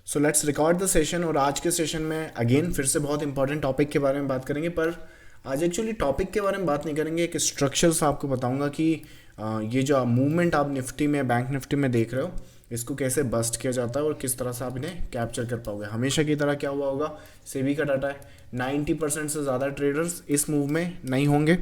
So let's record the session. और आज के सेशन में अगेन फिर से बहुत इंपॉर्टेंट टॉपिक के बारे में बात करेंगे, पर आज एक्चुअली टॉपिक के बारे में बात नहीं करेंगे, एक स्ट्रक्चर्स आपको बताऊंगा कि ये जो मूवमेंट आप निफ्टी में, बैंक निफ्टी में देख रहे हो, इसको कैसे बस्ट किया जाता है और किस तरह से आप इन्हें कैप्चर कर पाओगे। हमेशा की तरह क्या हुआ होगा, सेबी का डाटा है 90% से ज़्यादा ट्रेडर्स इस मूव में नहीं होंगे,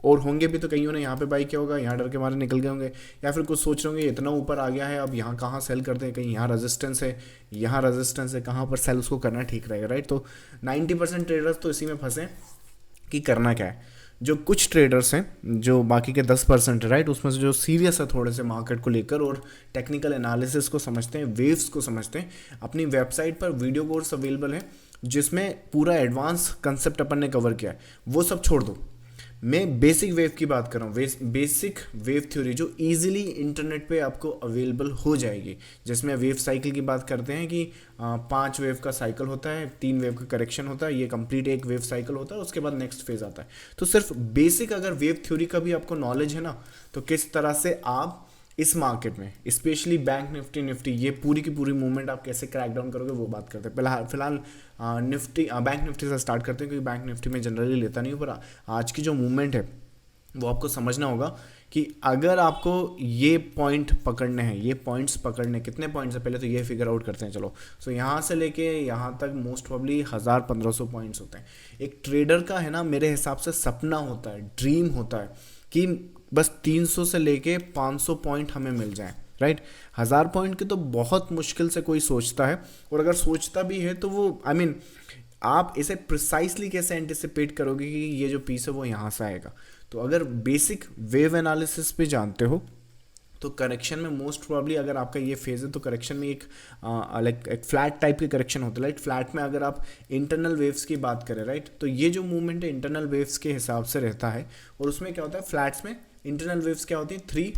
और होंगे भी तो कईयों ने यहाँ पे बाई किया होगा, यहाँ डर के मारे निकल गए होंगे, या फिर कुछ सोच रहे होंगे इतना ऊपर आ गया है अब यहाँ कहाँ सेल करते हैं, कहीं यहाँ रेजिस्टेंस है, यहाँ रेजिस्टेंस है, कहाँ पर सेल उसको करना ठीक रहेगा, राइट। तो 90% ट्रेडर्स तो इसी में फंसे कि करना क्या है। जो कुछ ट्रेडर्स हैं, जो बाकी के 10% है, राइट, उसमें से जो सीरियस है थोड़े से मार्केट को लेकर और टेक्निकल एनालिसिस को समझते हैं, वेव्स को समझते हैं, अपनी वेबसाइट पर वीडियो कोर्स अवेलेबल है जिसमें पूरा एडवांस कंसेप्ट अपन ने कवर किया है, वो सब छोड़ दो। मैं बेसिक वेव की बात कर रहा हूँ, बेसिक वेव थ्योरी जो इजीली इंटरनेट पे आपको अवेलेबल हो जाएगी, जिसमें वेव साइकिल की बात करते हैं कि 5 वेव का साइकिल होता है, 3 वेव का करेक्शन होता है, ये कंप्लीट एक वेव साइकिल होता है, उसके बाद नेक्स्ट फेज आता है। तो सिर्फ बेसिक अगर वेव थ्योरी का भी आपको नॉलेज है ना, तो किस तरह से आप इस मार्केट में स्पेशली बैंक निफ्टी ये पूरी की पूरी मूवमेंट आप कैसे क्रैक डाउन करोगे, वो बात करते हैं। फिलहाल निफ्टी बैंक निफ्टी से स्टार्ट करते हैं, क्योंकि बैंक निफ्टी में जनरली लेता नहीं हूँ, पर आज की जो मूवमेंट है वो आपको समझना होगा कि अगर आपको ये पॉइंट पकड़ने हैं, ये पॉइंट्स पकड़ने, कितने पॉइंट्स है पहले तो ये फिगर आउट करते हैं। चलो, सो यहाँ से लेके यहाँ तक मोस्ट प्रॉब्ली 1000-1500 पॉइंट्स होते हैं। एक ट्रेडर का है ना, मेरे हिसाब से सपना होता है, ड्रीम होता है कि बस 300 से लेके 500 पॉइंट हमें मिल जाए, राइट। 1000 पॉइंट की तो बहुत मुश्किल से कोई सोचता है, और अगर सोचता भी है तो वो आई मीन आप इसे प्रिसाइसली कैसे एंटिसिपेट करोगे कि ये जो पीस है वो यहाँ से आएगा। तो अगर बेसिक वेव एनालिसिस पे जानते हो तो करेक्शन में मोस्ट प्रॉब्ली अगर आपका ये फेज है तो करेक्शन में एक लाइक एक फ्लैट टाइप की करेक्शन होता है, राइट। फ्लैट में अगर आप इंटरनल वेव्स की बात करें, राइट, तो ये जो मूवमेंट है इंटरनल वेव्स के हिसाब से रहता है। और उसमें क्या होता है, फ्लैट्स में इंटरनल वेव्स क्या होती है, 3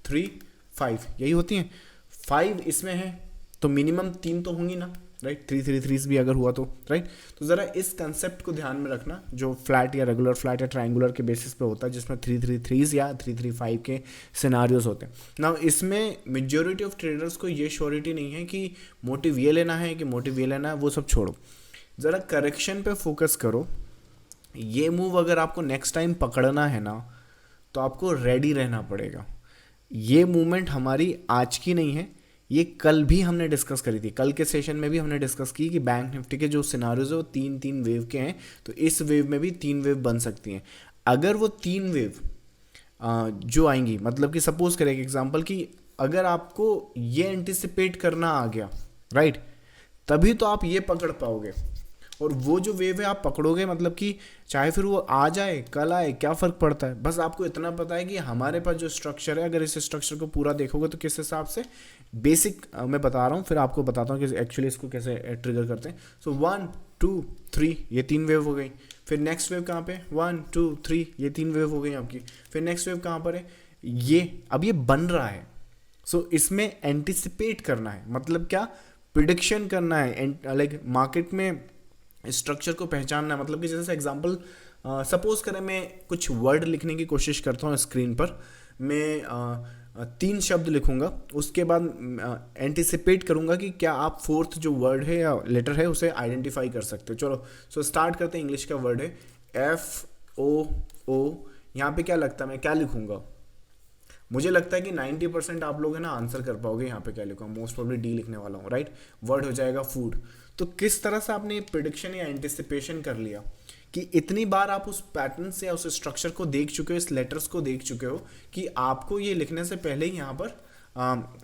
3 5 यही होती हैं। 5 इसमें है तो मिनिमम 3 तो होंगी ना, राइट। 3 भी अगर हुआ तो, राइट। तो ज़रा इस कंसेप्ट को ध्यान में रखना, जो फ्लैट या रेगुलर फ्लैट या ट्रायंगुलर के बेसिस पे होता है, जिसमें 3 या 3 के सिनारियोज होते हैं ना। इसमें मेजोरिटी ऑफ ट्रेडर्स को ये श्योरिटी नहीं है कि मोटिव ये लेना है कि मोटिव ये लेना है, वो सब छोड़ो, ज़रा करेक्शन पे फोकस करो। ये मूव अगर आपको नेक्स्ट टाइम पकड़ना है ना, तो आपको रेडी रहना पड़ेगा। ये मूवमेंट हमारी आज की नहीं है, ये कल भी हमने डिस्कस करी थी, कल के सेशन में भी हमने डिस्कस की कि बैंक निफ्टी के जो सिनारियोज है वो 3 वेव के हैं, तो इस वेव में भी 3 वेव बन सकती हैं। अगर वो 3 वेव जो आएंगी, मतलब कि सपोज करें एक एग्जांपल कि अगर आपको ये एंटिसिपेट करना आ गया, राइट, तभी तो आप ये पकड़ पाओगे। और वो जो वेव है आप पकड़ोगे, मतलब कि चाहे फिर वो आ जाए कल आए, क्या फ़र्क पड़ता है। बस आपको इतना पता है कि हमारे पास जो स्ट्रक्चर है, अगर इस स्ट्रक्चर को पूरा देखोगे तो किस हिसाब से बेसिक मैं बता रहा हूँ, फिर आपको बताता हूँ कि एक्चुअली इसको कैसे ट्रिगर करते हैं। सो 1 2 3 ये 3 वेव हो गई। फिर नेक्स्ट वेव कहाँ पे, 1 2 3 ये 3 वेव हो गई आपकी। फिर नेक्स्ट वेव कहाँ पर है, ये अब ये बन रहा है। सो इसमें एंटिसिपेट करना है, मतलब क्या, प्रिडिक्शन करना है, लाइक मार्केट में स्ट्रक्चर को पहचानना है। मतलब कि जैसे एग्जांपल सपोज करें मैं कुछ वर्ड लिखने की कोशिश करता हूँ स्क्रीन पर, मैं 3 शब्द लिखूंगा, उसके बाद एंटिसिपेट करूंगा कि क्या आप फोर्थ जो वर्ड है या लेटर है उसे आइडेंटिफाई कर सकते हो। चलो, सो स्टार्ट करते हैं। इंग्लिश का वर्ड है FOO। यहाँ पे क्या लगता है, मैं क्या लिखूंगा, मुझे लगता है कि 90% आप लोग है ना आंसर कर पाओगे। यहाँ पे क्या लिखूंगा, मोस्ट प्रॉब्ली डी लिखने वाला हूँ, राइट। वर्ड हो जाएगा फूड। तो किस तरह से आपने प्रिडिक्शन या एंटिसिपेशन कर लिया कि इतनी बार आप उस पैटर्न से या उस स्ट्रक्चर को देख चुके हो, इस लेटर्स को देख चुके हो कि आपको ये लिखने से पहले ही यहाँ पर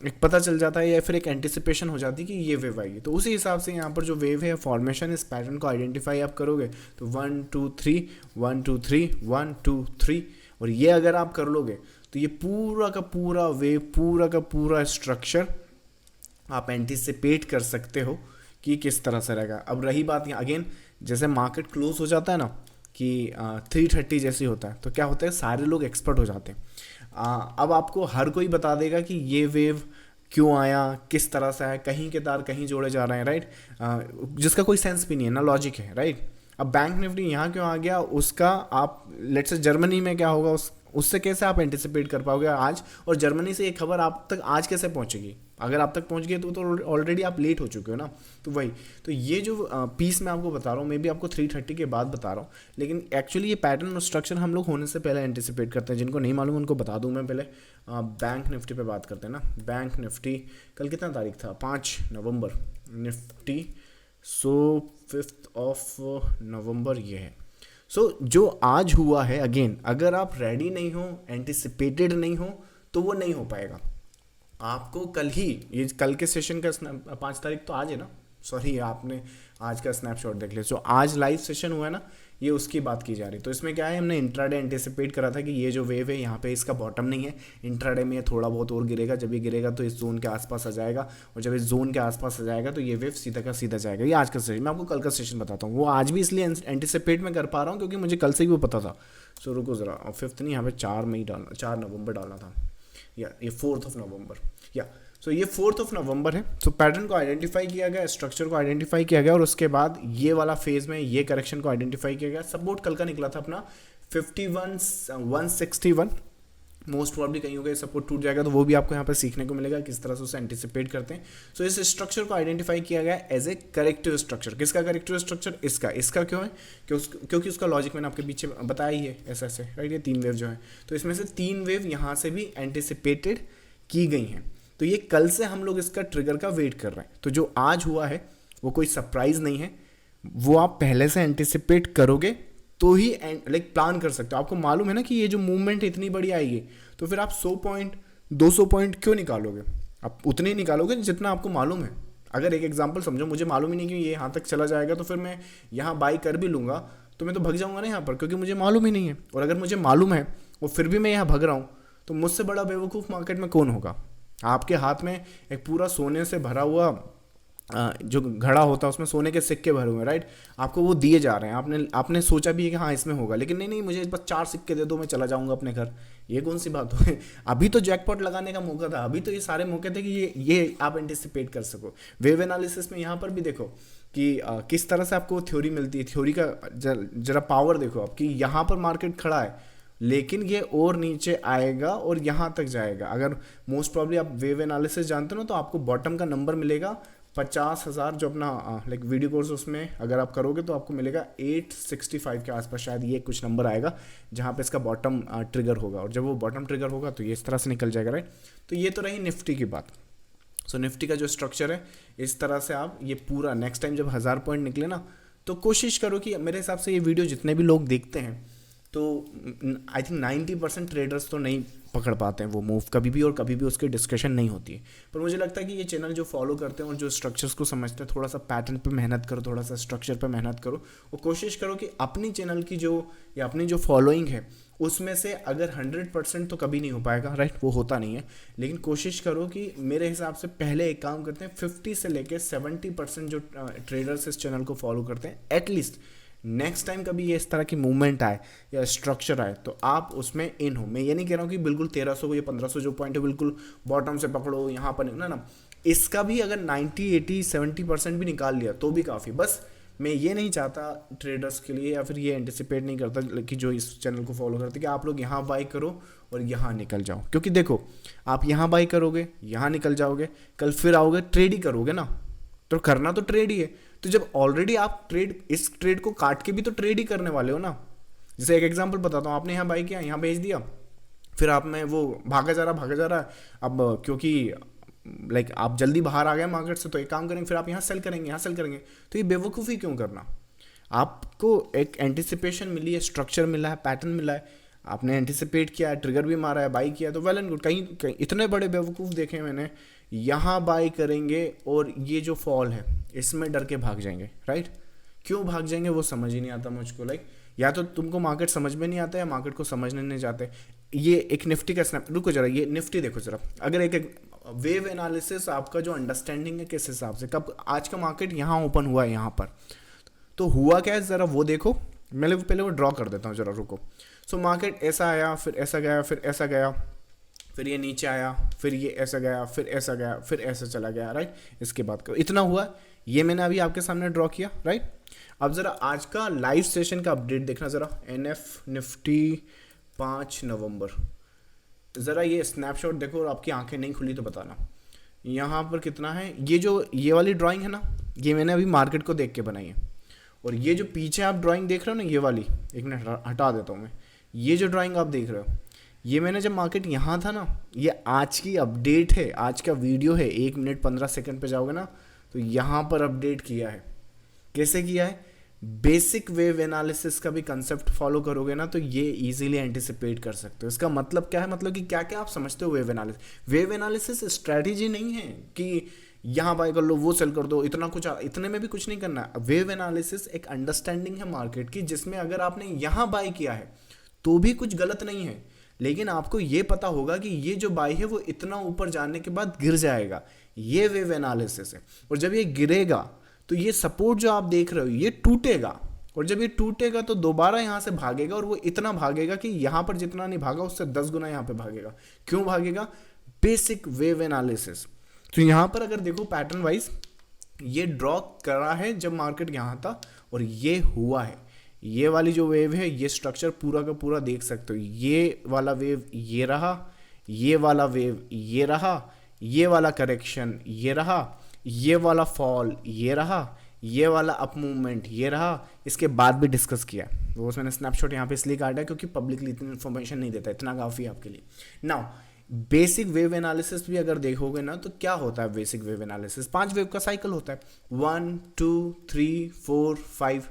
एक पता चल जाता है या फिर एक एंटिसिपेशन हो जाती है कि ये वेव आएगी। तो उसी हिसाब से यहाँ पर जो वेव है फॉर्मेशन, इस पैटर्न को आइडेंटिफाई आप करोगे तो 1 2 3 1 2 3 1 2 3, और ये अगर आप कर लोगे तो ये पूरा का पूरा वेव, पूरा का पूरा स्ट्रक्चर आप एंटिसिपेट कर सकते हो कि किस तरह से रहेगा। अब रही बात यहाँ अगेन, जैसे मार्केट क्लोज हो जाता है ना कि 330 जैसे होता है, तो क्या होता है, सारे लोग एक्सपर्ट हो जाते हैं। अब आपको हर कोई बता देगा कि ये वेव क्यों आया, किस तरह से आया, कहीं के तार कहीं जोड़े जा रहे हैं, राइट, जिसका कोई सेंस भी नहीं है ना, लॉजिक है, राइट। अब बैंक निफ्टी यहाँ क्यों आ गया, उसका आप लेट्स से जर्मनी में क्या होगा, उससे कैसे आप एंटिसिपेट कर पाओगे आज, और जर्मनी से ये खबर आप तक आज कैसे पहुंचेगी? अगर आप तक पहुंच गई तो ऑलरेडी आप लेट हो चुके हो ना। तो वही, तो ये जो पीस मैं आपको बता रहा हूँ, मे बी आपको 3:30 के बाद बता रहा हूँ, लेकिन एक्चुअली ये पैटर्न और स्ट्रक्चर हम लोग होने से पहले एंटिसिपेट करते हैं। जिनको नहीं मालूम उनको बता दूँ मैं पहले। बैंक निफ्टी पे बात करते हैं ना। बैंक निफ्टी कल कितना तारीख था? 5 नवंबर निफ्टी। सो 5 नवंबर ये है। जो आज हुआ है, अगेन अगर आप रेडी नहीं हो, एंटिसिपेटेड नहीं हो, तो वो नहीं हो पाएगा। आपको कल ही, ये कल के सेशन का 5 तारीख तो आज है ना, सॉरी आपने आज का स्नैपशॉट देख लिया। आज लाइव सेशन हुआ है ना, ये उसकी बात की जा रही। तो इसमें क्या है, हमने इंट्राडे एंटिसिपेट करा था कि ये जो वेव है यहाँ पे इसका बॉटम नहीं है, इंट्राडे में ये थोड़ा बहुत और गिरेगा, जब ये गिरेगा तो इस जोन के आसपास आ जाएगा, और जब इस जोन के आसपास आ जाएगा तो ये वेव सीधा का सीधा जाएगा। ये आज का सेशन, मैं आपको कल का सेशन बताता हूँ। वो आज भी इसलिए एंटिसिपेट में कर पा रहा हूँ क्योंकि मुझे कल से ही वो पता था। रुको ज़रा, 5 नहीं, यहाँ पे 4 मई डालना, 4 नवंबर डालना था, या ये 4 नवंबर, या ये 4 नवंबर है। पैटर्न को आइडेंटिफाई किया गया, स्ट्रक्चर को आइडेंटिफाई किया गया, और उसके बाद ये वाला फेज में ये करेक्शन को आइडेंटिफाई किया गया। सपोर्ट कल का निकला था अपना 51,161। मोस्ट प्रॉब्ली कहीं होगा सपोर्ट टूट जाएगा, तो वो भी आपको यहाँ पर सीखने को मिलेगा किस तरह से उसे एंटिसिपेट करते हैं। इस स्ट्रक्चर को आइडेंटिफाई किया गया एज ए करेक्टिव स्ट्रक्चर। किसका करेक्टिव स्ट्रक्चर? इसका क्यों है? क्योंकि उसका लॉजिक मैंने आपके पीछे बताया ही है, ऐसे राइट। ये 3 वेव जो है, तो इसमें से 3 वेव यहाँ से भी एंटिसिपेटेड की गई हैं। तो ये कल से हम लोग इसका ट्रिगर का वेट कर रहे हैं। तो जो आज हुआ है वो कोई सरप्राइज नहीं है, वो आप पहले से एंटिसिपेट करोगे तो ही प्लान कर सकते हो। आपको मालूम है ना कि ये जो मूवमेंट इतनी बड़ी आएगी, तो फिर आप 100 पॉइंट 200 पॉइंट क्यों निकालोगे? आप उतने ही निकालोगे जितना आपको मालूम है। अगर एक एग्जांपल समझो, मुझे मालूम ही नहीं कि ये यहाँ तक चला जाएगा, तो फिर मैं यहाँ बाई कर भी लूँगा तो मैं तो भग जाऊँगा ना यहाँ पर, क्योंकि मुझे मालूम ही नहीं है। और अगर मुझे मालूम है और फिर भी मैं यहाँ भग रहा हूँ, तो मुझसे बड़ा बेवकूफ़ मार्केट में कौन होगा? आपके हाथ में एक पूरा सोने से भरा हुआ जो घड़ा होता है, उसमें सोने के सिक्के भरे हुए हैं, राइट। आपको वो दिए जा रहे हैं, आपने सोचा भी है कि हाँ इसमें होगा, लेकिन नहीं, मुझे बस 4 सिक्के दे दो, मैं चला जाऊंगा अपने घर। ये कौन सी बात है? अभी तो जैकपॉट लगाने का मौका था, अभी तो ये सारे मौके थे कि ये आप एंटिसिपेट कर सको। वेव एनालिसिस में यहाँ पर भी देखो कि किस तरह से आपको थ्योरी मिलती है। थ्योरी का जरा पावर देखो आपकी। यहाँ पर मार्केट खड़ा है, लेकिन ये और नीचे आएगा और यहाँ तक जाएगा। अगर मोस्ट प्रॉब्ली आप वेव एनालिसिस जानते हो ना, तो आपको बॉटम का नंबर मिलेगा 50,000, जो अपना वीडियो कोर्स, उसमें अगर आप करोगे तो आपको मिलेगा 865 के आसपास, शायद ये कुछ नंबर आएगा जहाँ पे इसका बॉटम ट्रिगर होगा। और जब वो बॉटम ट्रिगर होगा तो ये इस तरह से निकल जाएगा, राइट। तो ये तो रही निफ्टी की बात। निफ्टी का जो स्ट्रक्चर है, इस तरह से आप ये पूरा नेक्स्ट टाइम जब 1000 पॉइंट निकले ना, तो कोशिश करो कि, मेरे हिसाब से ये वीडियो जितने भी लोग देखते हैं, तो आई थिंक 90% ट्रेडर्स तो नहीं पकड़ पाते हैं वो मूव कभी भी, और कभी भी उसकी डिस्कशन नहीं होती है। पर मुझे लगता है कि ये चैनल जो फॉलो करते हैं और जो स्ट्रक्चर्स को समझते हैं, थोड़ा सा पैटर्न पे मेहनत करो, थोड़ा सा स्ट्रक्चर पे मेहनत करो, और कोशिश करो कि अपनी चैनल की जो, या अपनी जो फॉलोइंग है, उसमें से अगर 100% तो कभी नहीं हो पाएगा, राइट, वो होता नहीं है, लेकिन कोशिश करो कि, मेरे हिसाब से पहले एक काम करते हैं, 50 से लेकर 70% जो ट्रेडर्स इस चैनल को फॉलो करते हैं, एटलीस्ट नेक्स्ट टाइम कभी ये इस तरह की मूवमेंट आए या स्ट्रक्चर आए तो आप उसमें इन हो। मैं ये नहीं कह रहा हूँ कि बिल्कुल 1300 या 1500 जो पॉइंट है बिल्कुल बॉटम से पकड़ो, यहाँ पर ना, इसका भी अगर 90, 80, 70% भी निकाल लिया तो भी काफ़ी। बस मैं ये नहीं चाहता ट्रेडर्स के लिए, या फिर ये एंटिसिपेट नहीं करता कि जो इस चैनल को फॉलो करते, कि आप लोग यहाँ बाई करो और यहाँ निकल जाओ। क्योंकि देखो, आप यहाँ बाई करोगे, यहाँ निकल जाओगे, कल फिर आओगे, ट्रेड ही करोगे ना, तो करना तो ट्रेड ही है। तो जब ऑलरेडी आप इस ट्रेड को काट के भी तो ट्रेड ही करने वाले हो ना। जैसे एक एग्जांपल बताता हूँ, आपने यहाँ बाई किया, यहाँ बेच दिया, फिर आप में वो भागा जा रहा है। अब क्योंकि आप जल्दी बाहर आ गए मार्केट से, तो एक काम करेंगे, फिर आप यहाँ सेल करेंगे। तो ये बेवकूफ़ी क्यों करना? आपको एक एंटिसिपेशन मिली है, स्ट्रक्चर मिला है, पैटर्न मिला है, आपने एंटिसिपेट किया है, ट्रिगर भी मारा है, बाई किया, तो वेल एंड गुड। कहीं इतने बड़े बेवकूफ़ देखे मैंने, यहाँ बाई करेंगे और ये जो फॉल है इसमें डर के भाग जाएंगे, राइट। क्यों भाग जाएंगे वो समझ ही नहीं आता मुझको। या तो तुमको मार्केट समझ में नहीं आता, या मार्केट को समझने नहीं जाते। ये एक निफ्टी का स्नैप, रुको जरा, ये निफ्टी देखो जरा। अगर एक वेव एनालिसिस आपका जो अंडरस्टैंडिंग है किस हिसाब से, कब आज का मार्केट यहाँ ओपन हुआ है, यहाँ पर तो हुआ क्या है ज़रा वो देखो। मैं पहले वो ड्रॉ कर देता हूँ, ज़रा रुको। मार्केट ऐसा आया, फिर ऐसा गया, फिर ऐसा गया, फिर ये नीचे आया, फिर ये ऐसा गया, फिर ऐसा गया, फिर ऐसा चला गया, राइट। इसके बाद इतना हुआ, ये मैंने अभी आपके सामने ड्रॉ किया, राइट। अब ज़रा आज का लाइव सेशन का अपडेट देखना ज़रा। NF निफ्टी 5 नवंबर। ज़रा ये स्नैपशॉट देखो और आपकी आंखें नहीं खुली तो बताना। यहाँ पर कितना है, ये वाली ड्राइंग है ना, ये मैंने अभी मार्केट को देख के बनाई है। और ये जो पीछे आप ड्राइंग देख रहे हो ना, ये वाली, एक मिनट हटा देता हूँ मैं, ये जो ड्राइंग आप देख रहे हो, ये मैंने जब मार्केट यहाँ था ना, ये आज की अपडेट है, आज का वीडियो है, 1 मिनट 15 सेकंड पे जाओगे ना तो यहाँ पर अपडेट किया है। कैसे किया है? बेसिक वेव एनालिसिस का भी कंसेप्ट फॉलो करोगे ना तो ये इजीली एंटिसिपेट कर सकते हो। इसका मतलब क्या है? मतलब कि क्या क्या आप समझते हो wave analysis? Wave analysis strategy नहीं है कि यहाँ बाय कर लो, वो सेल कर दो, इतने में भी कुछ नहीं करना है। वेव एनालिसिस एक अंडरस्टैंडिंग है मार्केट की, जिसमें अगर आपने यहाँ बाय किया है तो भी कुछ गलत नहीं है, लेकिन आपको ये पता होगा कि ये जो बाय है वो इतना ऊपर जाने के बाद गिर जाएगा। ये वेव एनालिसिस है। और जब ये गिरेगा तो ये सपोर्ट जो आप देख रहे हो ये टूटेगा, और जब ये टूटेगा तो दोबारा यहाँ से भागेगा, और वो इतना भागेगा कि यहाँ पर जितना नहीं भागा उससे 10 गुना यहाँ पे भागेगा। क्यों भागेगा? Basic wave analysis. तो यहाँ पर अगर देखो पैटर्न वाइज, ये ड्रॉ करा है जब मार्केट यहाँ था और ये हुआ है। ये वाली जो वेव है, ये स्ट्रक्चर पूरा का पूरा देख सकते हो। ये वाला वेव ये रहा, ये वाला वेव ये रहा, ये वाला करेक्शन ये रहा, ये वाला फॉल ये रहा, ये वाला अप मूवमेंट ये रहा। इसके बाद भी डिस्कस किया, वो मैंने स्नैपशॉट यहाँ पे इसलिए काटा है क्योंकि पब्लिकली इतनी इन्फॉर्मेशन नहीं देता, इतना काफ़ी है आपके लिए। नाउ बेसिक वेव एनालिसिस भी अगर देखोगे ना तो क्या होता है बेसिक वेव एनालिसिस? 5 वेव का साइकिल होता है, 1 2 3 4 5।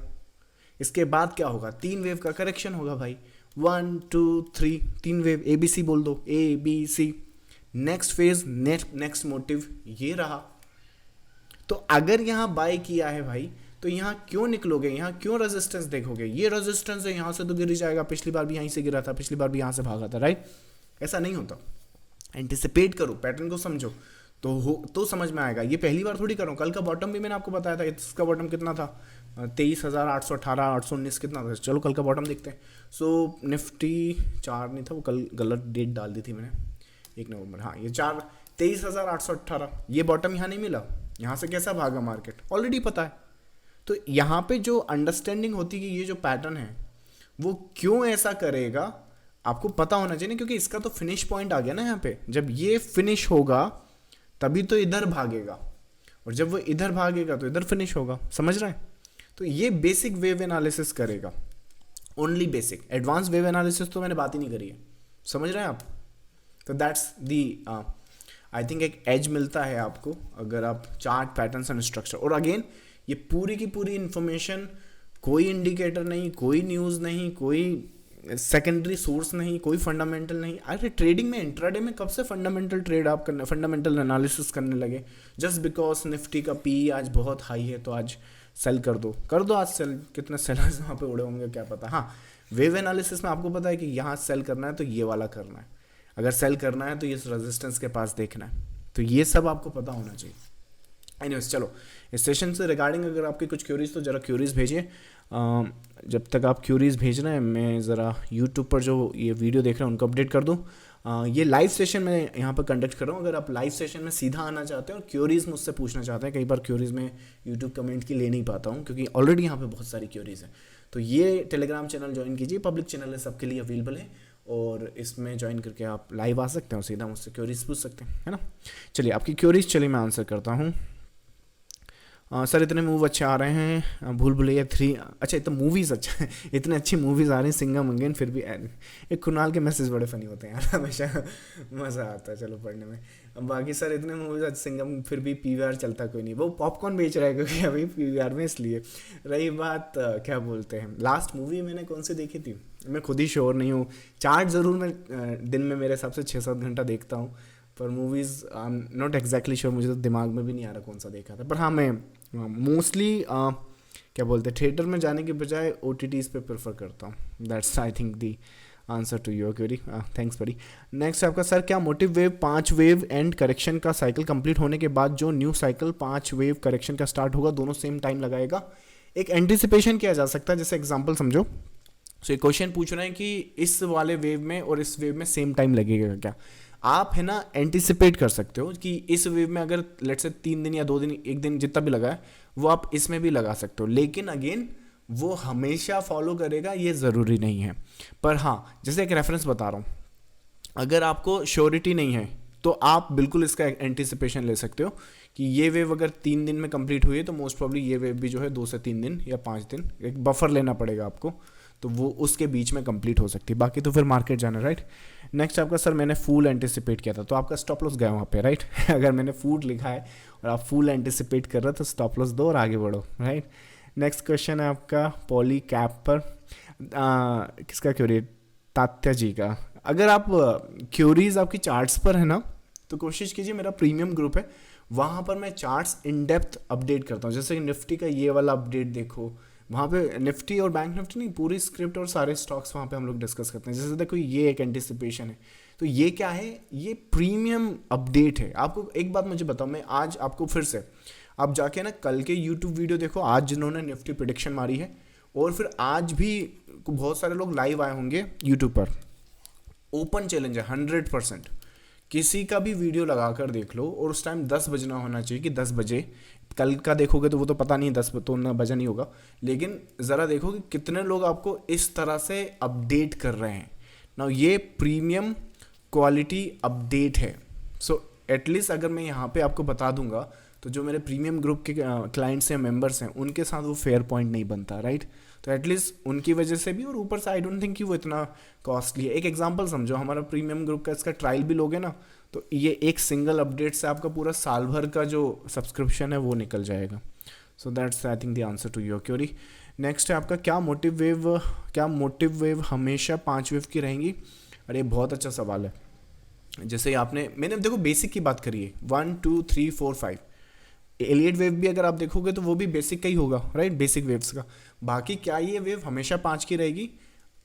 इसके बाद क्या होगा? 3 वेव का करेक्शन होगा भाई, 1 2 3, 3 वेव, ABC बोल दो, ABC। Next phase, next motive ये रहा। तो अगर यहाँ बाय किया है भाई तो यहाँ क्यों निकलोगे? यहाँ क्यों रेजिस्टेंस देखोगे? ये रेजिस्टेंस है, यहाँ से तो गिर जाएगा, पिछली बार भी यहीं से गिरा था, पिछली बार भी यहाँ से भागा था, राइट? ऐसा नहीं होता। एंटिसिपेट करो, पैटर्न को समझो तो समझ में आएगा। ये पहली बार थोड़ी कर रहा हूँ, कल का बॉटम भी मैंने आपको बताया था। इसका बॉटम कितना था? 23,818, 819 कितना था? चलो कल का बॉटम देखते हैं। सो निफ्टी 4 नहीं था, वो कल गलत डेट डाल दी थी मैंने, 1 नवंबर। हाँ, ये 23,818, ये बॉटम यहाँ नहीं मिला। यहाँ से कैसा भागा मार्केट ऑलरेडी पता है। तो यहाँ पे जो अंडरस्टैंडिंग होती है कि ये जो पैटर्न है वो क्यों ऐसा करेगा, आपको पता होना चाहिए ना, क्योंकि इसका तो फिनिश पॉइंट आ गया ना यहाँ पे। जब ये फिनिश होगा तभी तो इधर भागेगा, और जब वो इधर भागेगा तो इधर फिनिश होगा। समझ रहे हैं? तो ये बेसिक वेव एनालिसिस करेगा, only basic. Advance wave analysis तो मैंने बात ही नहीं करी है। समझ रहे हैं आप? तो दैट्स दी आई थिंक एक एज मिलता है आपको अगर आप चार्ट पैटर्न्स एंड स्ट्रक्चर। और अगेन ये पूरी की पूरी इंफॉर्मेशन, कोई इंडिकेटर नहीं, कोई न्यूज़ नहीं, कोई सेकेंडरी सोर्स नहीं, कोई फंडामेंटल नहीं। अरे ट्रेडिंग में, इंट्राडे में कब से फंडामेंटल ट्रेड आप करने, फंडामेंटल एनालिसिस करने लगे? जस्ट बिकॉज निफ्टी का पी आज बहुत हाई है तो आज सेल कर दो आज सेल। कितने सेलर्स वहाँ पे उड़े होंगे क्या पता। हाँ, वेव एनालिसिस में आपको पता है कि यहाँ सेल करना है तो ये वाला करना है, अगर सेल करना है तो ये रेजिस्टेंस के पास देखना है। तो ये सब आपको पता होना चाहिए। एनीवेज, चलो इस सेशन से रिगार्डिंग अगर आपकी कुछ क्यूरीज तो ज़रा क्यूरीज भेजिए। जब तक आप क्यूरीज भेज रहे हैं मैं ज़रा यूट्यूब पर जो ये वीडियो देख रहे हैं उनको अपडेट कर दूँ। ये लाइव सेशन मैं यहाँ पर कंडक्ट कर रहा हूँ। अगर आप लाइव सेशन में सीधा आना चाहते हैं और क्यूरीज मुझसे पूछना चाहते हैं, कई बार क्यूरीज में यूट्यूब कमेंट की ले नहीं पाता हूँ क्योंकि ऑलरेडी यहाँ पे बहुत सारी क्यूरीज हैं, तो ये टेलीग्राम चैनल ज्वाइन कीजिए। पब्लिक चैनल है, सबके लिए अवेलेबल है, और इसमें ज्वाइन करके आप लाइव आ सकते हैं और सीधा मुझसे क्यूरीज पूछ सकते हैं, है ना। चलिए आपकी क्यूरीज, चलिए मैं आंसर करता हूँ। सर इतने मूव अच्छे आ रहे हैं, भूल भुलैया 3, अच्छा इतना मूवीज़ अच्छा है, इतने अच्छी मूवीज़ आ रही हैं, सिंघम अंगेन, फिर भी एक कुणाल के मैसेज बड़े फनी होते हैं यार, हमेशा मज़ा आता है चलो पढ़ने में। बाकी सर इतने मूवीज़ अच्छे, सिंघम, फिर भी PVR चलता कोई नहीं, वो पॉपकॉर्न बेच रहा है क्योंकि अभी PVR में, इसलिए। रही बात क्या बोलते हैं, लास्ट मूवी मैंने कौन सी देखी थी, मैं खुद ही श्योर नहीं हूँ। चार्ट ज़रूर मैं दिन में मेरे हिसाब से 6-7 घंटा देखता हूँ, पर movies I am not exactly sure, मुझे तो दिमाग में भी नहीं आ रहा कौन सा देखा था। पर हाँ, मैं मोस्टली क्या बोलते हैं, थिएटर में जाने के बजाय OTTs पे प्रेफर करता हूँ। That's I think the answer to your query. Thanks बड़ी। नेक्स्ट आपका, सर क्या motive wave 5 wave and correction का साइकिल कंप्लीट होने के बाद जो न्यू साइकिल 5 वेव करेक्शन का स्टार्ट होगा, दोनों सेम टाइम लगाएगा? एक एंटिसिपेशन किया जा सकता है, जैसे एग्जाम्पल समझो। सो एक क्वेश्चन पूछ रहे हैं कि इस वाले वेव में और इस वेव में सेम टाइम लगेगा क्या? आप है ना एंटिसिपेट कर सकते हो कि इस वेव में अगर लेट्स से 3 दिन या 2 दिन, 1 दिन जितना भी लगा है वो आप इसमें भी लगा सकते हो। लेकिन अगेन वो हमेशा फॉलो करेगा ये ज़रूरी नहीं है। पर हाँ, जैसे एक रेफरेंस बता रहा हूँ, अगर आपको श्योरिटी नहीं है तो आप बिल्कुल इसका एंटिसिपेशन ले सकते हो कि ये वेव अगर 3 दिन में कंप्लीट हुई है तो मोस्ट प्रॉब्ली ये वेव भी जो है 2 से 3 दिन या 5 दिन, एक बफर लेना पड़ेगा आपको, तो वो उसके बीच में कंप्लीट हो सकती है। बाकी तो फिर मार्केट जाना, राइट। नेक्स्ट आपका, सर मैंने फुल एंटिसिपेट किया था, तो आपका स्टॉप लॉस गया वहाँ पे, राइट। अगर मैंने फूड लिखा है और आप फुल एंटिसिपेट कर रहे हो तो स्टॉप लॉस दो और आगे बढ़ो, राइट। नेक्स्ट क्वेश्चन है आपका पॉली कैप पर, किसका क्यूरी, तात्या जी का। अगर आप क्यूरीज आपकी चार्ट्स पर है ना, तो कोशिश कीजिए, मेरा प्रीमियम ग्रुप है, वहाँ पर मैं चार्ट्स इन डेप्थ अपडेट करता हूँ। जैसे कि निफ्टी का ये वाला अपडेट देखो, वहाँ पे निफ्टी और बैंक निफ्टी नहीं, पूरी स्क्रिप्ट और सारे स्टॉक्स वहाँ पे हम लोग डिस्कस करते हैं। जैसे देखो ये एक एंटिसिपेशन है, तो ये क्या है, ये प्रीमियम अपडेट है। आपको एक बात मुझे बताओ, मैं आज आपको फिर से, आप जाके ना कल के यूट्यूब वीडियो देखो, आज जिन्होंने निफ्टी प्रिडिक्शन मारी है, और फिर आज भी बहुत सारे लोग लाइव आए होंगे यूट्यूब पर। ओपन चैलेंज है 100%, किसी का भी वीडियो लगा कर देख लो, और उस टाइम 10 बजना होना चाहिए कि 10 बजे। कल का देखोगे तो वो तो पता नहीं 10 तो ना बजा नहीं होगा, लेकिन ज़रा देखो कि कितने लोग आपको इस तरह से अपडेट कर रहे हैं ना। ये प्रीमियम क्वालिटी अपडेट है। सो एटलीस्ट अगर मैं यहाँ पे आपको बता दूंगा, तो जो मेरे प्रीमियम ग्रुप के क्लाइंट्स हैं, मेंबर्स हैं, उनके साथ वो फेयर पॉइंट नहीं बनता, राइट। तो एटलीस्ट उनकी वजह से भी, और ऊपर से आई डोंट थिंक कि वो इतना कॉस्टली है। एक एग्जांपल समझो, हमारा प्रीमियम ग्रुप का इसका ट्रायल भी लोगे ना, तो ये एक सिंगल अपडेट से आपका पूरा साल भर का जो सब्सक्रिप्शन है वो निकल जाएगा। So that's I think the answer to your query. Next है आपका, क्या मोटिव वेव हमेशा 5 वेव की रहेंगी? अरे बहुत अच्छा सवाल है। जैसे मैंने देखो बेसिक की बात करी है, 1 2 3 4 5। एलियट वेव भी अगर आप देखोगे तो वो भी बेसिक का ही होगा, राइट, बेसिक वेव्स का। बाकी क्या ये वेव हमेशा 5 की रहेगी?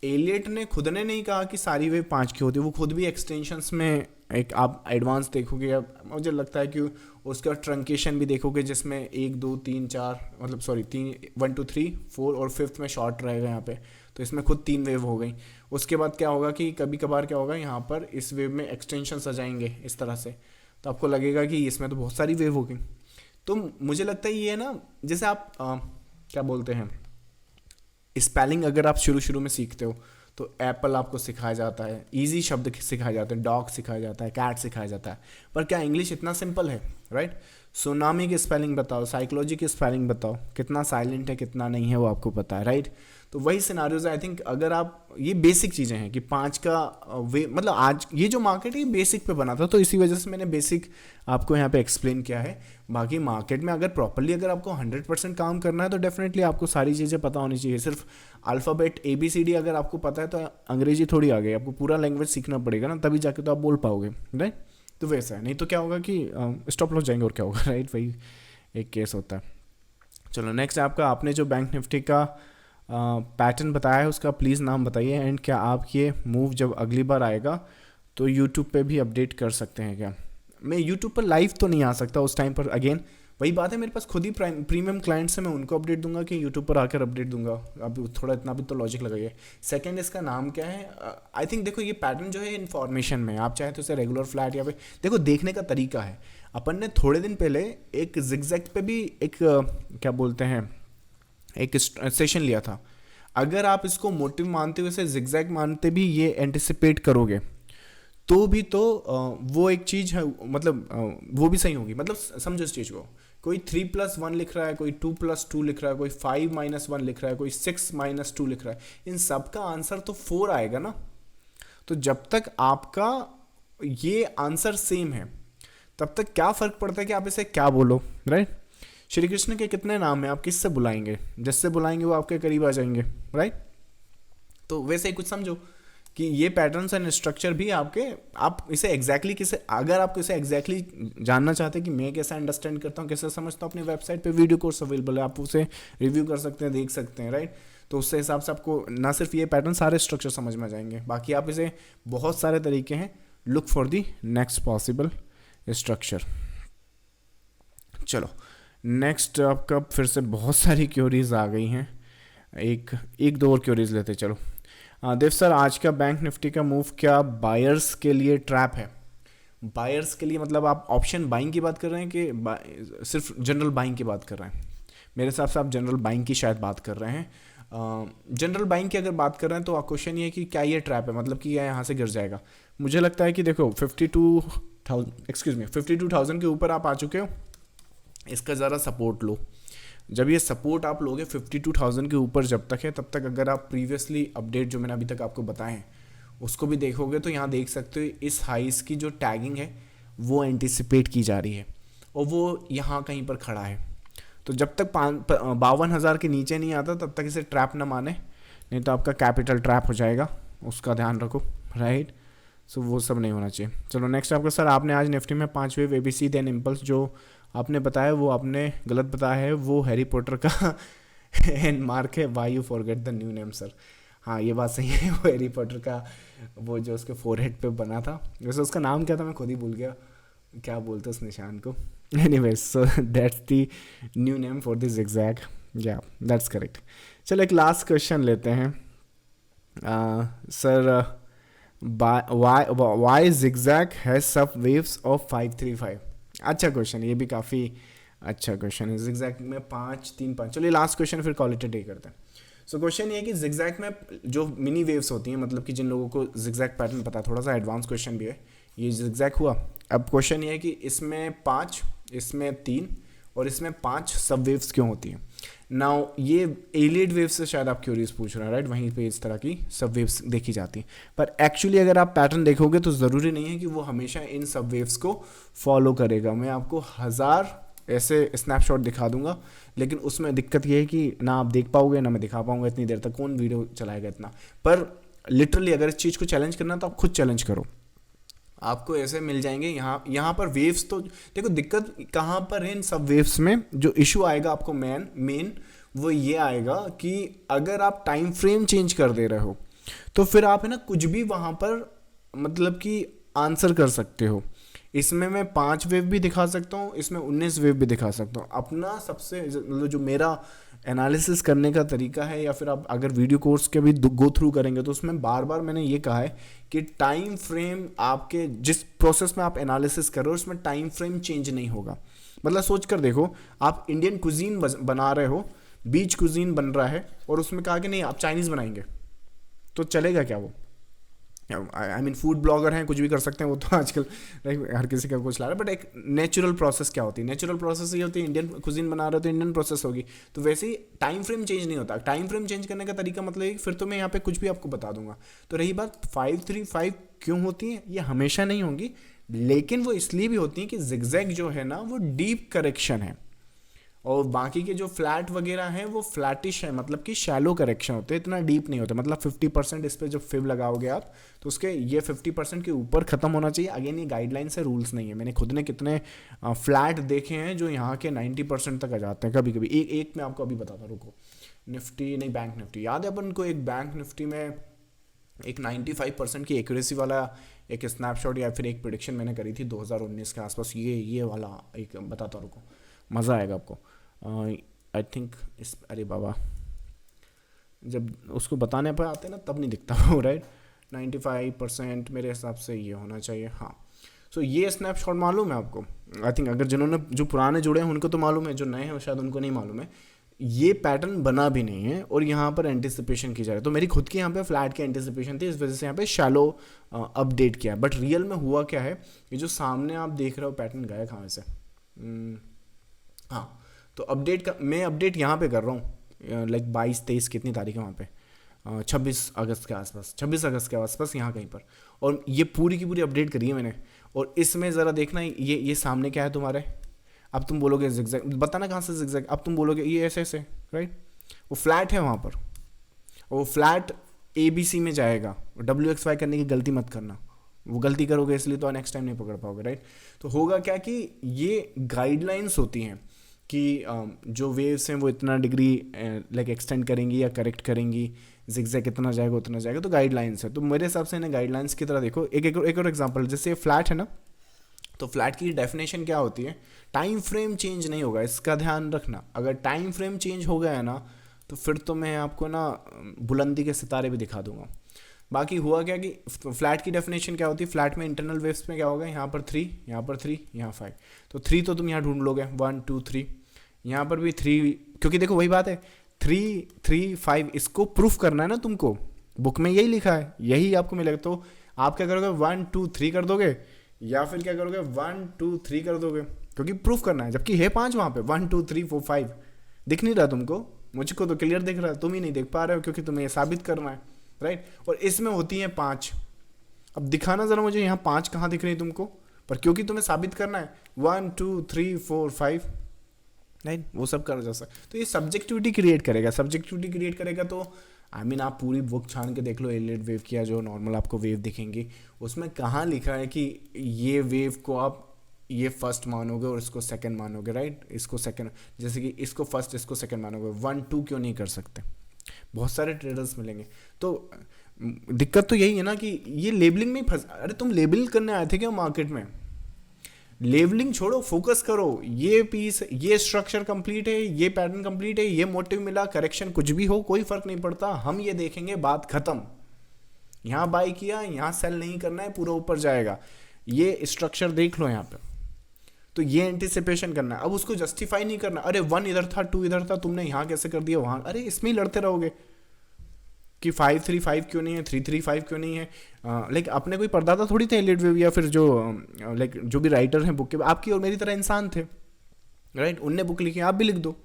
एलियट ने खुद ने नहीं कहा कि सारी वेव 5 की होती है, वो खुद भी एक्सटेंशंस में एक आप एडवांस देखोगे, या मुझे लगता है कि उसका ट्रंकेशन भी देखोगे, जिसमें 1 2 3 4 मतलब सॉरी 1 2 3 4 और 5th में शॉर्ट रहेगा यहाँ पे, तो इसमें खुद 3 वेव हो गई। उसके बाद क्या होगा कि कभी कभार क्या होगा, यहाँ पर इस वेव में एक्सटेंशन आ जाएंगे इस तरह से, तो आपको लगेगा कि इसमें तो बहुत सारी वेव हो गई। तो मुझे लगता है ये ना, जैसे आप क्या बोलते हैं, स्पेलिंग अगर आप शुरू शुरू में सीखते हो तो एप्पल आपको सिखाया जाता है, इजी शब्द सिखाए जाते हैं, डॉग सिखाया जाता है, कैट सिखाया जाता है, पर क्या इंग्लिश इतना सिंपल है, राइट। सुनामी की स्पेलिंग बताओ, साइकोलॉजी की स्पेलिंग बताओ, कितना साइलेंट है कितना नहीं है वो आपको पता है, राइट। तो वही सिनारियोज आई थिंक, अगर आप, ये बेसिक चीज़ें हैं कि 5 का वे, मतलब आज ये जो मार्केट है ये बेसिक पे बना था, तो इसी वजह से मैंने बेसिक आपको यहाँ पे एक्सप्लेन किया है। बाकी मार्केट में अगर प्रॉपरली अगर आपको 100% काम करना है तो डेफिनेटली आपको सारी चीज़ें पता होनी चाहिए। सिर्फ अल्फ़ाबेट ABCD अगर आपको पता है तो अंग्रेजी थोड़ी आ गई, आपको पूरा लैंग्वेज सीखना पड़ेगा ना, तभी जाके तो आप बोल पाओगे, राइट। तो वैसा है, नहीं तो क्या होगा कि स्टॉप लॉस जाएंगे और क्या होगा, राइट, वही एक केस होता है। चलो नेक्स्ट आपका, आपने जो बैंक निफ्टी का पैटर्न बताया है उसका प्लीज़ नाम बताइए, एंड क्या आप ये मूव जब अगली बार आएगा तो यूट्यूब पे भी अपडेट कर सकते हैं क्या? मैं यूट्यूब पर लाइव तो नहीं आ सकता उस टाइम पर, अगेन वही बात है, मेरे पास खुद ही प्रीमियम क्लाइंट्स हैं, मैं उनको अपडेट दूंगा कि यूट्यूब पर आकर अपडेट दूंगा। अब थोड़ा इतना भी तो लॉजिक लगाइए। सेकंड, इसका नाम क्या है? आई थिंक देखो ये पैटर्न जो है इन्फॉर्मेशन में, आप चाहे तो इसे रेगुलर फ्लैट या फिर देखो देखने का तरीका है। अपन ने थोड़े दिन पहले एक जिगजैग पे भी एक क्या बोलते हैं एक सेशन लिया था। अगर आप इसको मोटिव मानते हुए इसे जिगजैग मानते भी ये एंटिसिपेट करोगे तो भी तो वो एक चीज़ है, मतलब वो भी सही होगी। मतलब समझो इस चीज़ को, कोई 3+1 लिख रहा है, कोई 2+2 लिख रहा है, कोई 5-1 लिख रहा है, कोई 6-2 लिख रहा है, इन सब का आंसर तो 4 आएगा ना। तो जब तक आपका ये आंसर सेम है तब तक क्या फ़र्क पड़ता है कि आप इसे क्या बोलो, राइट। श्री कृष्ण के कितने नाम हैं, आप किससे बुलाएंगे? जिससे बुलाएंगे वो आपके करीब आ जाएंगे, राइट। तो वैसे ही कुछ समझो कि ये पैटर्न्स एंड स्ट्रक्चर भी आपके, आप इसे एग्जैक्टली किसे, अगर आपको इसे एग्जैक्टली जानना चाहते हैं कि मैं कैसे अंडरस्टैंड करता हूँ, कैसे समझता हूँ, अपनी वेबसाइट पे वीडियो कोर्स अवेलेबल है, आप उसे रिव्यू कर सकते हैं, देख सकते हैं, राइट। तो उससे हिसाब से आपको ना सिर्फ ये पैटर्न, सारे स्ट्रक्चर समझ में आ जाएंगे। बाकी आप इसे, बहुत सारे तरीके हैं, look for the next possible structure. चलो नेक्स्ट आपका फिर से बहुत सारी क्योरीज आ गई हैं, एक दो और क्योरीज लेते चलो। देव सर, आज का बैंक निफ्टी का मूव क्या बायर्स के लिए ट्रैप है? बायर्स के लिए मतलब आप ऑप्शन बाइंग की बात कर रहे हैं कि सिर्फ जनरल बाइंग की बात कर रहे हैं? मेरे हिसाब से आप जनरल बाइंग की शायद बात कर रहे हैं। जनरल बाइंग की अगर बात कर रहे हैं तो क्वेश्चन ये है कि क्या ये ट्रैप है, मतलब कि क्या यहाँ से गिर जाएगा। मुझे लगता है कि देखो 52,000 के ऊपर आप आ चुके हो, इसका ज़रा सपोर्ट लो। जब ये सपोर्ट आप लोगे 52,000 के ऊपर जब तक है, तब तक अगर आप प्रीवियसली अपडेट जो मैंने अभी तक आपको बताए हैं उसको भी देखोगे तो यहाँ देख सकते हो इस हाइस की जो टैगिंग है वो एंटिसिपेट की जा रही है और वो यहाँ कहीं पर खड़ा है। तो जब तक 52,000 के नीचे नहीं आता तब तक इसे ट्रैप ना माने, नहीं तो आपका कैपिटल ट्रैप हो जाएगा, उसका ध्यान रखो, राइट। सो वो सब नहीं होना चाहिए। चलो नेक्स्ट आपका सर, आपने आज निफ्टी में 5 वेव ABC देन इम्पल्स जो आपने बताया वो आपने गलत बताया है, वो हैरी पॉटर का एंड मार्क है, why you forget the new name sir. हाँ ये बात सही है, वो हैरी पॉटर का वो जो उसके फोरहेड पे बना था, वैसे उसका नाम क्या था मैं खुद ही भूल गया, क्या बोलते उस निशान को। Anyways so that's the new name for this zigzag, या दैट्स करेक्ट। चलो एक लास्ट क्वेश्चन लेते हैं सर, वाई zigzag हैज सब वेव्स ऑफ 535। अच्छा क्वेश्चन, ये भी काफ़ी अच्छा क्वेश्चन है। zigzag में 5 3 5, चलिए लास्ट क्वेश्चन फिर क्वालिटेटिव करते हैं। सो क्वेश्चन ये है कि zigzag में जो मिनी वेव्स होती हैं, मतलब कि जिन लोगों को zigzag पैटर्न पता है, थोड़ा सा एडवांस क्वेश्चन भी है, ये zigzag हुआ। अब क्वेश्चन ये है कि इसमें 5, इसमें 3 और इसमें 5 सब वेव्स क्यों होती हैं। नाउ ये एलियट वेव्स से शायद आप क्यूरियस पूछ रहे हैं, राइट, वहीं पे इस तरह की सब वेव्स देखी जाती हैं, पर एक्चुअली अगर आप पैटर्न देखोगे तो ज़रूरी नहीं है कि वो हमेशा इन सब वेव्स को फॉलो करेगा। मैं आपको 1000 ऐसे स्नैपशॉट दिखा दूंगा, लेकिन उसमें दिक्कत ये है कि ना आप देख पाओगे ना मैं दिखा पाऊंगा, इतनी देर तक कौन वीडियो चलाएगा इतना। पर लिटरली अगर इस चीज़ को चैलेंज करना तो आप खुद चैलेंज करो, आपको ऐसे मिल जाएंगे। यहाँ पर वेव्स तो देखो, दिक्कत कहाँ पर है इन सब वेव्स में, जो इशू आएगा आपको मेन वो ये आएगा कि अगर आप टाइम फ्रेम चेंज कर दे रहे हो तो फिर आप है ना कुछ भी वहाँ पर मतलब कि आंसर कर सकते हो। इसमें मैं 5 वेव भी दिखा सकता हूँ, इसमें 19 वेव भी दिखा सकता हूँ। अपना सबसे मतलब जो मेरा एनालिसिस करने का तरीका है, या फिर आप अगर वीडियो कोर्स के भी गो थ्रू करेंगे तो उसमें बार बार मैंने ये कहा है कि टाइम फ्रेम आपके जिस प्रोसेस में आप एनालिसिस कर रहे हो उसमें टाइम फ्रेम चेंज नहीं होगा। मतलब सोच कर देखो, आप इंडियन कुजीन बना रहे हो, बीच कुजीन बन रहा है, और उसमें कहा कि नहीं आप चाइनीज़ बनाएंगे, तो चलेगा क्या वो? आई मीन फूड ब्लॉगर हैं, कुछ भी कर सकते हैं वो तो आजकल हर किसी का कुछ ला रहा है, बट एक नेचुरल प्रोसेस क्या होती है? नेचुरल प्रोसेस ये होती है, इंडियन कुजीन बना रहे हो तो इंडियन प्रोसेस होगी, तो वैसे ही टाइम फ्रेम चेंज नहीं होता। टाइम फ्रेम चेंज करने का तरीका मतलब है फिर तो मैं यहाँ पे कुछ भी आपको बता दूंगा। तो रही बात 535 क्यों होती है, ये हमेशा नहीं होंगी, लेकिन वो इसलिए भी होती है कि zigzag जो है ना वो डीप करेक्शन है, और बाकी के जो फ्लैट वगैरह हैं वो फ्लैटिश है, मतलब कि शैलो करेक्शन होते हैं, इतना डीप नहीं होता। मतलब 50% इस पर जब फिब लगाओगे आप तो उसके ये 50% के ऊपर ख़त्म होना चाहिए। अगेन ये गाइडलाइंस है, रूल्स नहीं है। मैंने खुद ने कितने फ्लैट देखे हैं जो यहाँ के 90% तक आ जाते हैं कभी कभी। एक मैं आपको अभी बताता, रुको। निफ्टी नहीं, बैंक निफ्टी याद है अपन को, एक बैंक निफ्टी में एक 95% की एक्यूरेसी वाला एक स्नैपशॉट या फिर एक प्रेडिक्शन मैंने करी थी 2019 के आसपास, ये वाला एक बताता, रुको, मज़ा आएगा आपको। आई थिंक इस, अरे बाबा, जब उसको बताने पर आते हैं ना तब नहीं दिखता वो, राइट। 95% मेरे हिसाब से ये होना चाहिए, हाँ। सो ये स्नैपशॉट मालूम है आपको? आई थिंक अगर जिन्होंने जो पुराने जुड़े हैं उनको तो मालूम है, जो नए हैं शायद उनको नहीं मालूम है। ये पैटर्न बना भी नहीं है और यहाँ पर एंटिसिपेशन की जा रही है। तो मेरी खुद की यहाँ पे फ्लैट की एंटिसिपेशन थी, इस वजह से यहाँ पे शैलो अपडेट किया। बट रियल में हुआ क्या है, ये जो सामने आप देख रहे हो पैटर्न गया कहाँ से? हाँ, तो अपडेट का मैं अपडेट यहाँ पे कर रहा हूँ, लाइक 22-23 कितनी तारीख है वहाँ पे, 26 अगस्त के आसपास, 26 अगस्त के आसपास यहाँ कहीं पर। और ये पूरी की पूरी अपडेट करी है मैंने। और इसमें ज़रा देखना, ये सामने क्या है तुम्हारे, अब तुम बोलोगे zigzag, बताना कहाँ से zigzag, अब तुम बोलोगे ये ऐसे ऐसे, राइट। वो फ्लैट है वहाँ पर, वो फ्लैट ABC में जाएगा। WXY करने की गलती मत करना, वो गलती करोगे इसलिए तो नेक्स्ट टाइम नहीं पकड़ पाओगे, राइट। तो होगा क्या कि ये गाइडलाइंस होती हैं कि जो वेव्स हैं वो इतना डिग्री लाइक एक्सटेंड करेंगी या करेक्ट करेंगी, zigzag कितना जाएगा उतना जाएगा, तो गाइडलाइंस है। तो मेरे हिसाब से इन्हें गाइडलाइंस की तरह देखो। एक और एग्जांपल, जैसे फ्लैट है ना, तो फ्लैट की डेफिनेशन क्या होती है? टाइम फ्रेम चेंज नहीं होगा, इसका ध्यान रखना। अगर टाइम फ्रेम चेंज हो गया है ना तो फिर तो मैं आपको ना बुलंदी के सितारे भी दिखा दूंगा। बाकी हुआ क्या कि फ्लैट की डेफिनेशन क्या होती है? फ्लैट में इंटरनल वेव्स में क्या होगा, यहाँ पर 3, यहाँ पर 3, यहाँ 5, तो 3 तो तुम यहाँ ढूंढ लोगे, 1 2 3, यहाँ पर भी 3, क्योंकि देखो वही बात है, 3 3 5 इसको प्रूफ करना है ना तुमको, बुक में यही लिखा है, यही आपको मिलेगा। तो आप क्या करोगे, 1 2 3 कर दोगे, या फिर क्या करोगे 1 2 3 कर दोगे, क्योंकि प्रूफ करना है। जबकि है 5 वहाँ पे, 1 2 3 4 5 दिख नहीं रहा तुमको, मुझको तो क्लियर दिख रहा है, तुम ही नहीं देख पा रहे हो क्योंकि तुम्हें ये साबित करना है, राइट। और इसमें होती हैं 5। अब दिखाना जरा मुझे यहाँ 5 कहाँ दिख रही है तुमको, पर क्योंकि तुम्हें साबित करना है 1 2 3 4 5, राइट, वो सब कर जा सकता। तो ये सब्जेक्टिविटी क्रिएट करेगा, सब्जेक्टिविटी क्रिएट करेगा। तो आई मीन आप पूरी बुक छान के देख लो एलियट वेव की, या जो नॉर्मल आपको वेव दिखेंगी, उसमें कहाँ लिखा है कि ये वेव को आप ये फर्स्ट मानोगे और इसको सेकंड मानोगे, राइट, इसको सेकंड, जैसे कि इसको फर्स्ट इसको सेकंड मानोगे, 1 2 क्यों नहीं कर सकते। बहुत सारे ट्रेडर्स मिलेंगे। तो दिक्कत तो यही है ना कि ये लेबलिंग में फंस, अरे तुम लेबल करने आए थे क्या मार्केट में, लेबलिंग छोड़ो, फोकस करो। ये पीस, ये स्ट्रक्चर कंप्लीट है, ये पैटर्न कंप्लीट है, ये मोटिव मिला, करेक्शन कुछ भी हो कोई फर्क नहीं पड़ता, हम ये देखेंगे, बात खत्म। यहाँ बाय किया, यहाँ सेल नहीं करना है, पूरा ऊपर जाएगा, ये स्ट्रक्चर देख लो यहाँ पे। तो ये एंटिसिपेशन करना है, अब उसको जस्टिफाई नहीं करना, अरे 1 इधर था 2 इधर था, तुमने यहाँ कैसे कर दिया वहाँ, अरे इसमें ही लड़ते रहोगे कि 5 3 5 क्यों नहीं है, 3 3 5 क्यों नहीं है। लाइक अपने कोई परदादा थोड़ी थे एलियट वेव, या फिर जो लाइक जो भी राइटर हैं बुक के, आपकी और मेरी तरह इंसान थे, राइट। उनने बुक लिखी, आप भी लिख दो,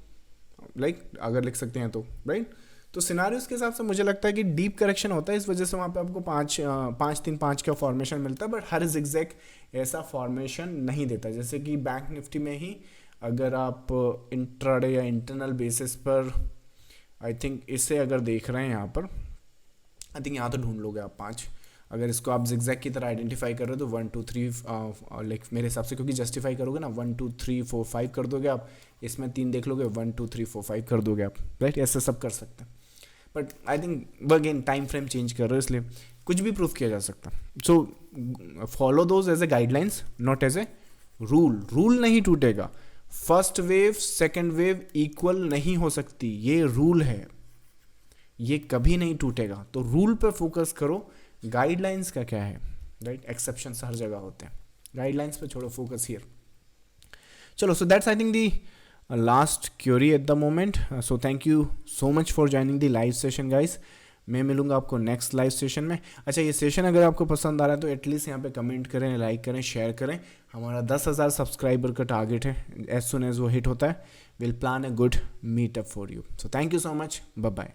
लाइक अगर लिख सकते हैं तो, राइट। तो सिनारियोस के हिसाब से मुझे लगता है कि डीप करेक्शन होता है, इस वजह से वहाँ पे आपको 5 3 5 का फॉर्मेशन मिलता है, बट हर जिगजैग ऐसा फॉर्मेशन नहीं देता। जैसे कि बैंक निफ्टी में ही अगर आप इंट्राडे या इंटरनल बेसिस पर, आई थिंक इसे अगर देख रहे हैं यहाँ पर, आई थिंक यहाँ तो ढूंढ लोगे आप 5। अगर इसको आप जिगजैग की तरह आइडेंटिफाई कर रहे हो तो 1 2 3 लाइक मेरे हिसाब से, क्योंकि जस्टिफाई करोगे ना, 1 2 3 4 5 कर दोगे आप, इसमें 3 देख लोगे, 1 2 3 4 5 कर दोगे आप, राइट। ऐसे सब कर सकते हैं, but I think again time frame change कर रहे हो, इसलिए कुछ भी प्रूफ किया जा सकता। So follow those as a guidelines, not as a rule. Rule नहीं टूटेगा, first wave second wave equal नहीं हो सकती, ये रूल है, ये कभी नहीं टूटेगा। तो रूल पे फोकस करो, गाइडलाइंस का क्या है, राइट। एक्सेप्शंस हर जगह होते हैं, गाइडलाइंस पे छोड़ो, फोकस हियर। चलो, so that's I think the last query at the moment. So thank you so much for joining the live session guys. मैं मिलूंगा आपको नेक्स्ट लाइव सेशन में। अच्छा, ये सेशन अगर आपको पसंद आ रहा है तो एटलीस्ट यहाँ पे कमेंट करें, लाइक करें, शेयर करें। हमारा 10,000 सब्सक्राइबर का टारगेट है, एज सुन एज वो हिट होता है will plan a good meetup for you. So thank you so much, bye bye.